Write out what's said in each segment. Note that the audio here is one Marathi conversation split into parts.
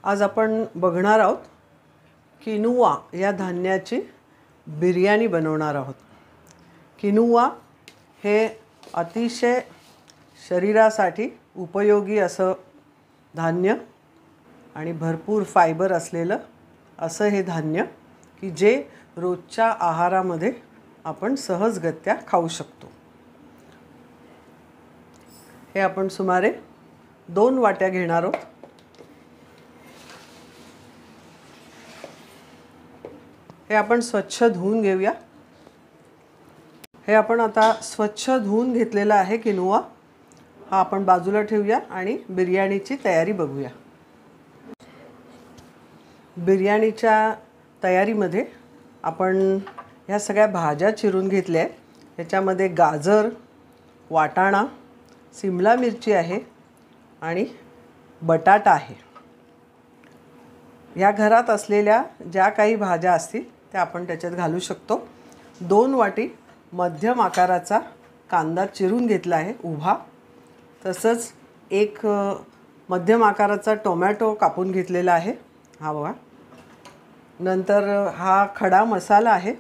आज आपण बघणार आहोत किनुआ या धान्याची बिर्याणी बनवणार आहोत। किनुआ हे अतिशय शरीरासाठी उपयोगी असं धान्य आणि भरपूर फायबर असलेलं असं हे धान्य की जे रोजच्या आहारामध्ये आपण सहजगत्या खाऊ शकतो। हे आपण सुमारे 2 वाट्या घेणार आहोत। हे आपण स्वच्छ धुवून घेऊया। हे आपण आता स्वच्छ धुवून घेतलेला आहे किनुआ, हा आपण बाजूला ठेवूया आणि बिर्याणीची तयारी बघूया। बिर्याणीच्या तयारीमध्ये आपण ह्या सगळ्या भाज्या चिरून घेतल्या आहेत। ह्याच्यामध्ये गाजर, वाटाणा, सिमला मिरची आहे आणि बटाटा आहे। या घरात असलेल्या ज्या काही भाज्या असतील त्या आपण त्याच्यात घालू शकतो। 2 वाटी मध्यम आकाराचा कांदा चिरून घेतला आहे उभा, तसंच एक मध्यम आकाराचा टोमॅटो कापून घेतलेला आहे, हा बघा। नंतर हा खडा मसाला आहे,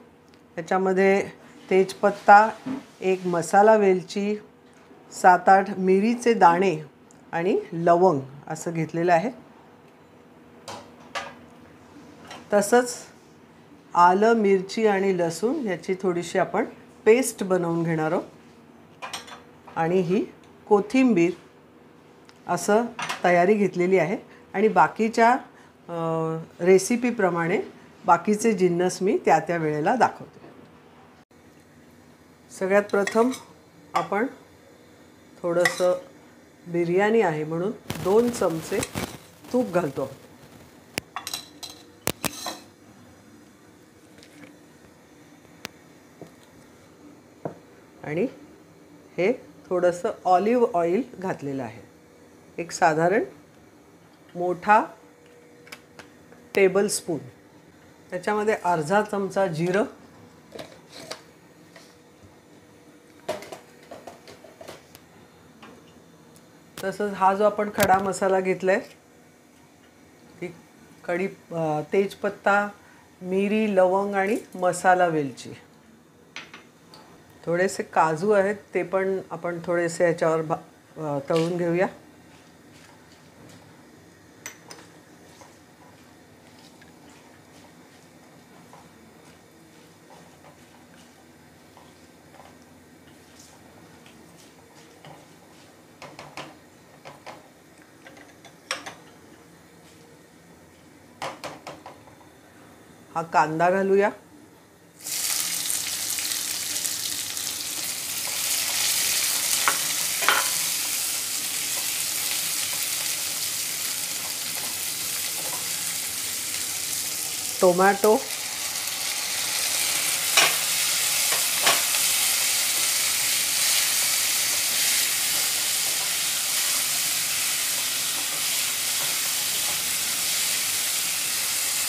त्याच्यामध्ये तेजपत्ता, एक मसाला वेलची, 7-8 मिरीचे दाणे आणि लवंग असं घेतलेलं आहे। तसंच आलं, मिरची आणि लसूण याची थोडीशी आपण पेस्ट बनवून घेणार आहोत आणि ही कोथिंबीर असं तयारी घेतलेली आहे। आणि बाकीच्या रेसिपीप्रमाणे बाकीचे जिन्नस मी त्या वेळेला दाखवते। सगळ्यात प्रथम आपण थोडंसं बिर्याणी आहे म्हणून 2 चमचे तूप घालतो आणि हे थोडंसं ऑलिव्ह ऑइल घातलेलं आहे। एक साधारण मोठा टेबल स्पून, त्याच्यामध्ये अर्धा चमचा जिरं, तसंच हा जो आपण खडा मसाला घेतला आहे, कढी, तेजपत्ता, मिरी, लवंग आणि मसाला वेलची, थोडेसे काजू आहेत ते पण आपण थोडेसे याच्यावर तळून घेऊया। हा कांदा घालूया। टोमॅटो,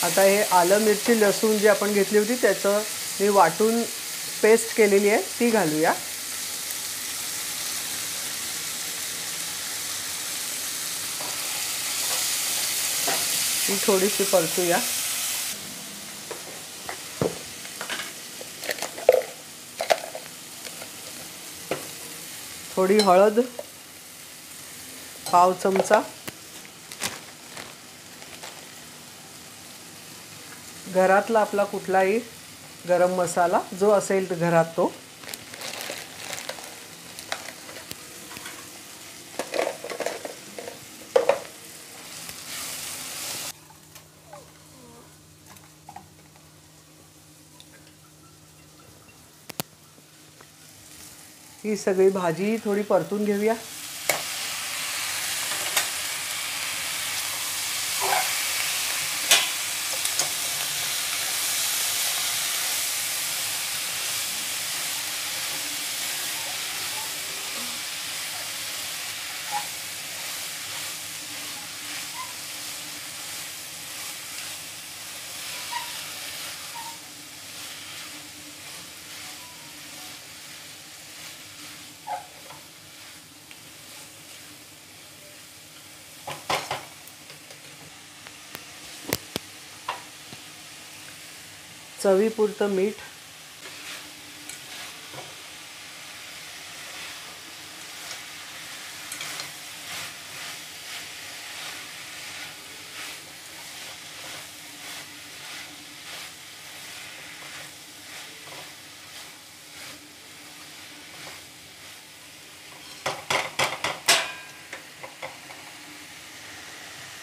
आता हे आलं, मिरची, लसूण जी आपण घेतली होती त्याचं मी वाटून पेस्ट केलेली आहे ती घालूया। ती थोडीशी परतूया। थोडी हळद, पाव चमचा, घरातला आपला कुठलाही गरम मसाला जो असेल घरात तो, ही सगळी भाजी थोडी परतून घेऊया। चवीपुरतं मीठ,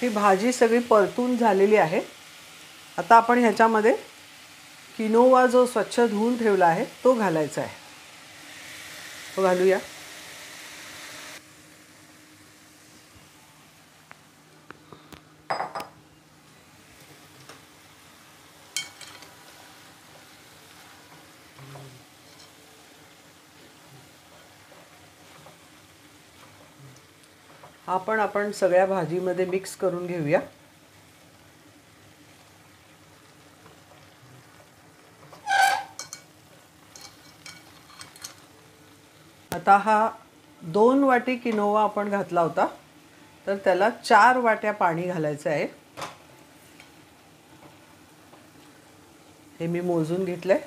ही भाजी सगळी परतून झालेली आहे। आता आपण ह्याच्यामध्ये किनोवा जो स्वच्छ धुवून ठेवला आहे तो घालायचा आहे, तो घालूया। आपण सगळ्या भाजीमध्ये मिक्स करून घेऊया। आता हा 2 वाटी किनोवा आपण घातला होता, तर त्याला 4 वाट्या पाणी घालायचं आहे। हे मी मोजून घेतलंय।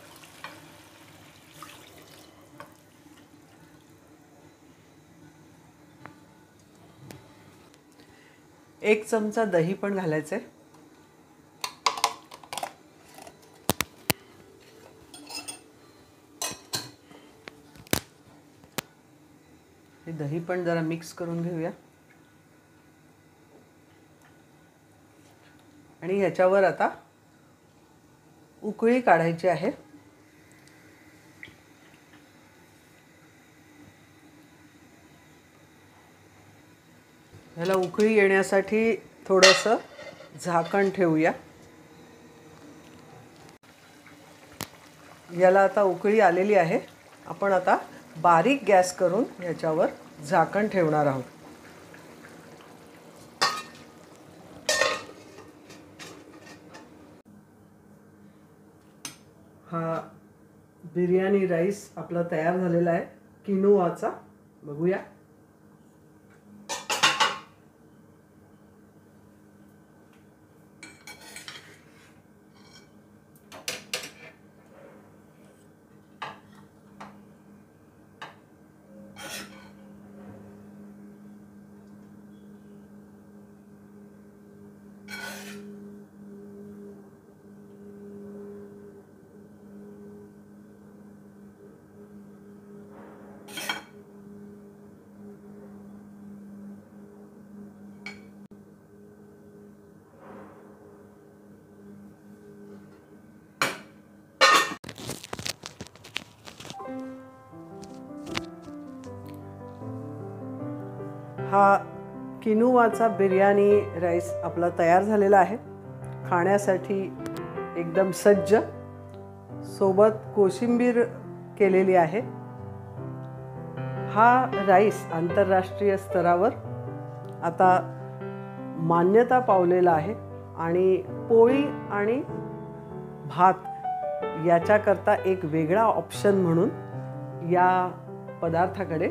एक चमचा दही पण घालायचं आहे। हे दही पण जरा मिक्स करून घेऊया आणि ह्याच्यावर आता उकळी काढायची आहे। ह्याला उकळी येण्यासाठी थोडंसं झाकण ठेवूया। याला आता उकळी आलेली आहे। आपण आता बारीक गॅस करून ह्याच्यावर झाकण ठेवणार आहोत। हा बिर्याणी राईस आपला तयार झालेला आहे, किनोवाचा। बघूया। हा किनोवाचा बिर्याणी राईस आपला तयार झालेला आहे, खाण्यासाठी एकदम सज्ज। सोबत कोशिंबीर केलेली आहे। हा राईस आंतरराष्ट्रीय स्तरावर आता मान्यता पावलेला आहे आणि पोळी आणि भात याच्याकरता एक वेगळा ऑप्शन म्हणून या पदार्थाकडे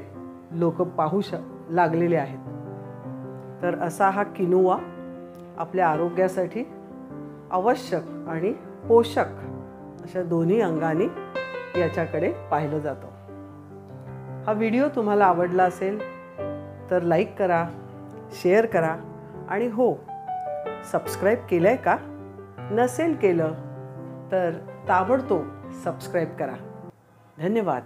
लोक पाहू लागलेले आहेत। तर असा हा किनोवा आपल्या आरोग्यासाठी आवश्यक आणि पोषक अशा दोन्ही अंगांनी याच्याकडे पाहिलं जातं। हा व्हिडिओ तुम्हाला आवडला असेल तर लाईक करा, शेअर करा आणि हो, सबस्क्राईब केलंय का? नसेल केलं तर ताबडतोब सबस्क्राईब करा। धन्यवाद।